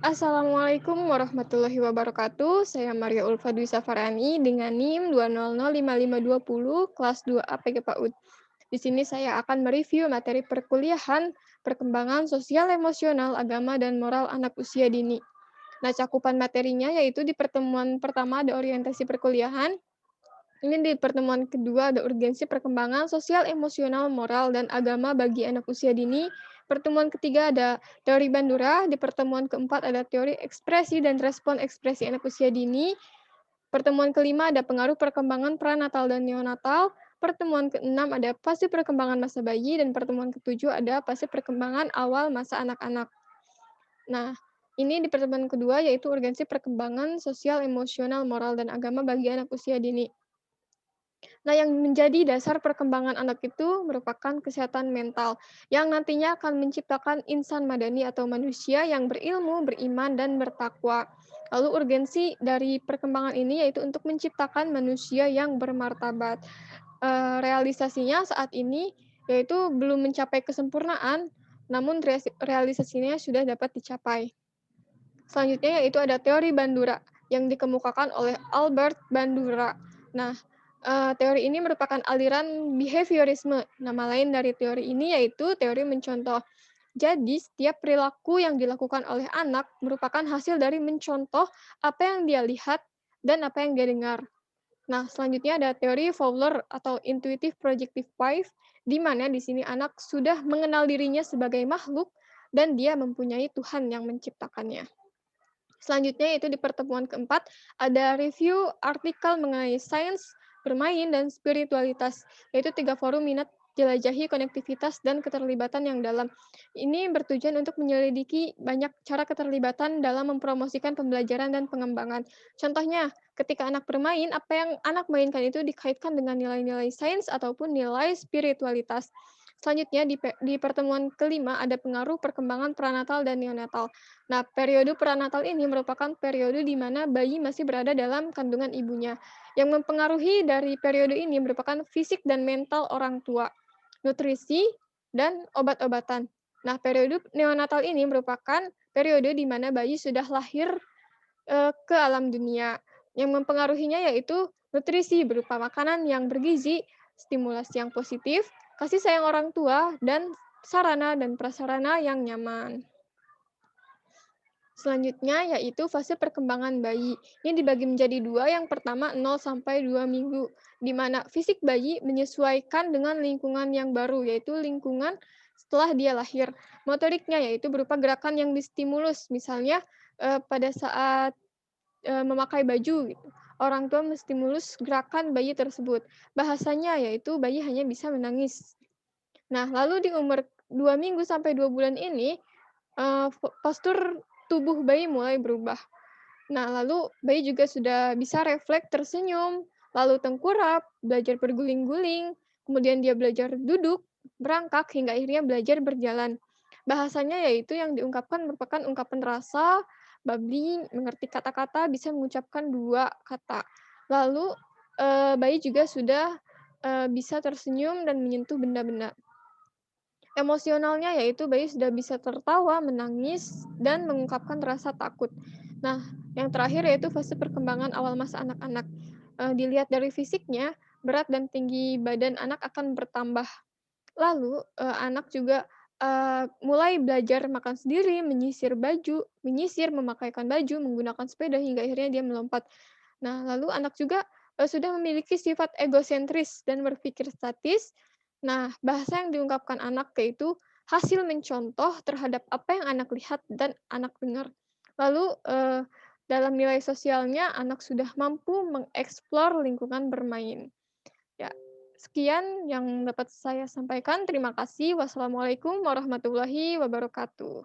Assalamualaikum warahmatullahi wabarakatuh. Saya Maria Ulfa Dwi Safarani dengan NIM 2005520 kelas 2A PG PAUD. Di sini saya akan mereview materi perkuliahan perkembangan sosial emosional, agama, dan moral anak usia dini. Nah, cakupan materinya yaitu di pertemuan pertama ada orientasi perkuliahan, ini di pertemuan kedua ada urgensi perkembangan sosial, emosional, moral, dan agama bagi anak usia dini. Pertemuan ketiga ada teori Bandura. Di pertemuan keempat ada teori ekspresi dan respon ekspresi anak usia dini. Pertemuan kelima ada pengaruh perkembangan pranatal dan neonatal. Pertemuan keenam ada fase perkembangan masa bayi. Dan pertemuan ketujuh ada fase perkembangan awal masa anak-anak. Nah, ini di pertemuan kedua yaitu urgensi perkembangan sosial, emosional, moral, dan agama bagi anak usia dini. Nah, yang menjadi dasar perkembangan anak itu merupakan kesehatan mental, yang nantinya akan menciptakan insan madani atau manusia yang berilmu, beriman, dan bertakwa. Lalu urgensi dari perkembangan ini yaitu untuk menciptakan manusia yang bermartabat. Realisasinya saat ini yaitu belum mencapai kesempurnaan, namun realisasinya sudah dapat dicapai. Selanjutnya yaitu ada teori Bandura yang dikemukakan oleh Albert Bandura. Nah, teori ini merupakan aliran behaviorisme. Nama lain dari teori ini yaitu teori mencontoh. Jadi, setiap perilaku yang dilakukan oleh anak merupakan hasil dari mencontoh apa yang dia lihat dan apa yang dia dengar. Nah, selanjutnya ada teori Fowler atau intuitive projective five, di mana di sini anak sudah mengenal dirinya sebagai makhluk dan dia mempunyai Tuhan yang menciptakannya. Selanjutnya yaitu di pertemuan keempat, ada review artikel mengenai sains, bermain, dan spiritualitas, yaitu 3 forum minat jelajahi konektivitas dan keterlibatan yang dalam. Ini bertujuan untuk menyelidiki banyak cara keterlibatan dalam mempromosikan pembelajaran dan pengembangan. Contohnya, ketika anak bermain, apa yang anak mainkan itu dikaitkan dengan nilai-nilai sains ataupun nilai spiritualitas. Selanjutnya di pertemuan kelima ada pengaruh perkembangan pranatal dan neonatal. Nah, periode prenatal ini merupakan periode di mana bayi masih berada dalam kandungan ibunya. Yang mempengaruhi dari periode ini merupakan fisik dan mental orang tua, nutrisi, dan obat-obatan. Nah, periode neonatal ini merupakan periode di mana bayi sudah lahir ke alam dunia. Yang mempengaruhinya yaitu nutrisi berupa makanan yang bergizi, stimulasi yang positif, kasih sayang orang tua, dan sarana dan prasarana yang nyaman. Selanjutnya yaitu fase perkembangan bayi. Ini dibagi menjadi dua, yang pertama 0 sampai 2 minggu, di mana fisik bayi menyesuaikan dengan lingkungan yang baru, yaitu lingkungan setelah dia lahir. Motoriknya yaitu berupa gerakan yang distimulus, misalnya pada saat memakai baju gitu. Orang tua menstimulus gerakan bayi tersebut. Bahasanya yaitu bayi hanya bisa menangis. Nah, lalu di umur 2 minggu sampai 2 bulan ini, postur tubuh bayi mulai berubah. Nah, lalu bayi juga sudah bisa refleks tersenyum, lalu tengkurap, belajar berguling-guling, kemudian dia belajar duduk, merangkak, hingga akhirnya belajar berjalan. Bahasanya yaitu yang diungkapkan merupakan ungkapan rasa, babi mengerti kata-kata, bisa mengucapkan 2 kata. Lalu, bayi juga sudah, bisa tersenyum dan menyentuh benda-benda. Emosionalnya yaitu bayi sudah bisa tertawa, menangis, dan mengungkapkan rasa takut. Nah, yang terakhir yaitu fase perkembangan awal masa anak-anak. Dilihat dari fisiknya, berat dan tinggi badan anak akan bertambah. Lalu, anak juga, mulai belajar makan sendiri, menyisir, memakaikan baju, menggunakan sepeda, hingga akhirnya dia melompat. Nah, lalu anak juga, sudah memiliki sifat egosentris dan berpikir statis. Nah, bahasa yang diungkapkan anak yaitu hasil mencontoh terhadap apa yang anak lihat dan anak dengar. Lalu, dalam nilai sosialnya, anak sudah mampu mengeksplor lingkungan bermain. Ya, sekian yang dapat saya sampaikan. Terima kasih. Wassalamualaikum warahmatullahi wabarakatuh.